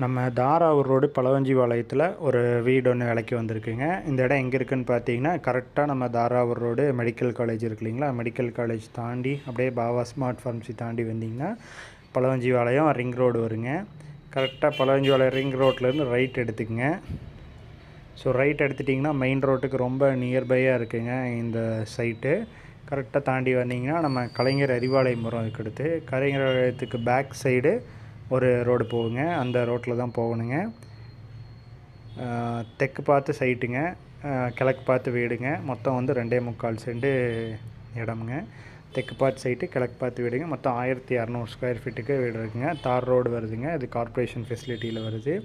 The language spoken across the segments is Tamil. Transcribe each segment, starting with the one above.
நம்ம தாராவூர் ரோடு பலவஞ்சிபாளையத்தில் ஒரு வீடு ஒன்று விலைக்கு வந்திருக்குங்க. இந்த இடம் எங்கே இருக்குதுன்னு பார்த்தீங்கன்னா, கரெக்டாக நம்ம தாராவூர் ரோடு மெடிக்கல் காலேஜ் இருக்கு இல்லைங்களா, மெடிக்கல் காலேஜ் தாண்டி அப்படியே பாபா ஸ்மார்ட் ஃபார்மசி தாண்டி வந்தீங்கன்னா பலவஞ்சிபாளையம் ரிங் ரோடு வருங்க. கரெக்டாக பலவஞ்சிபாளையம் ரிங் ரோட்லேருந்து ரைட் எடுத்துக்கங்க. ஸோ ரைட் எடுத்துட்டிங்கன்னா மெயின் ரோட்டுக்கு ரொம்ப நியர்பையாக இருக்குங்க இந்த சைட்டு. கரெக்டாக தாண்டி வந்தீங்கன்னா நம்ம கலைஞர் அறிவாலயபுரம் அதுக்கு கலைஞர் ஆலயத்துக்கு பேக் சைடு ஒரு ரோடு போகுங்க. அந்த ரோட்டில் தான் போகணுங்க. தெற்கு பார்த்து சைட்டுங்க, கிழக்கு பார்த்து வீடுங்க. மொத்தம் வந்து 2.25 சென்ட் இடமுங்க. தெற்கு பார்த்து சைட்டு, கிழக்கு பார்த்து வீடுங்க. மொத்தம் 1600 ஸ்கொயர் ஃபீட்டுக்கு வீடு இருக்குங்க. தார் ரோடு வருதுங்க. இது கார்ப்பரேஷன் ஃபெசிலிட்டியில் வருது.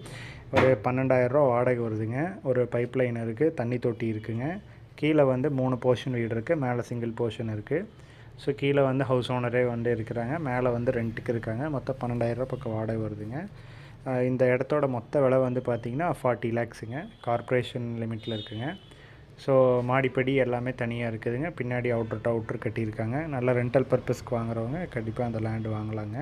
ஒரு 12,000 ரூபா வாடகை வருதுங்க. ஒரு பைப் லைன் இருக்குது, தண்ணி தொட்டி இருக்குங்க. கீழே வந்து 3 போர்ஷன் வீடு இருக்குது, மேலே சிங்கிள் போர்ஷன் இருக்குது. ஸோ கீழே வந்து ஹவுஸ் ஓனரே வந்து இருக்கிறாங்க, மேலே வந்து ரெண்ட்டுக்கு இருக்காங்க. மொத்தம் 12,000 ரூபா பக்கம் வாடகை வருதுங்க. இந்த இடத்தோட மொத்த விலை வந்து பார்த்திங்கன்னா 40 லேக்ஸுங்க. கார்ப்பரேஷன் லிமிட்டில் இருக்குங்க. ஸோ மாடிப்படி எல்லாமே தனியாக இருக்குதுங்க. பின்னாடி அவுட்ரு டு அவுட்ரு கட்டியிருக்காங்க. நல்ல ரெண்டல் பர்பஸ்க்கு வாங்குறவங்க கண்டிப்பாக அந்த லேண்டு வாங்கலாங்க.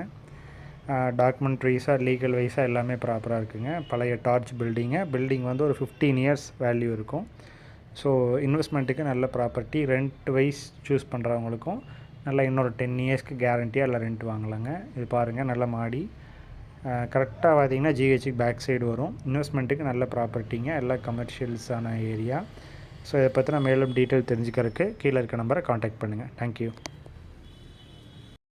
டாக்குமெண்ட் வைஸாக லீகல் வைஸாக எல்லாமே ப்ராப்பராக இருக்குதுங்க. பழைய டார்ச் பில்டிங் வந்து ஒரு 15 இயர்ஸ் வேல்யூ இருக்கும். ஸோ இன்வெஸ்ட்மெண்ட்டுக்கு நல்ல ப்ராப்பர்ட்டி. ரெண்ட் வைஸ் சூஸ் பண்ணுறவங்களுக்கும் நல்லா இன்னொரு 10 இயர்ஸ்க்கு கேரண்டியாக எல்லாம் ரெண்ட் வாங்கலாங்க. இது பாருங்கள், நல்ல மாடி. கரெக்டாக பார்த்தீங்கன்னா ஜிஹெச்சுக்கு பேக் சைடு வரும். இன்வெஸ்ட்மெண்ட்டுக்கு நல்ல ப்ராப்பர்ட்டிங்க, எல்லாம் கமர்ஷியல்ஸான ஏரியா. ஸோ இதை பற்றின மேலும் டீட்டெயில் தெரிஞ்சுக்கிறதுக்கு கீழே இருக்க நம்பரை காண்டாக்ட் பண்ணுங்கள். தேங்க்யூ.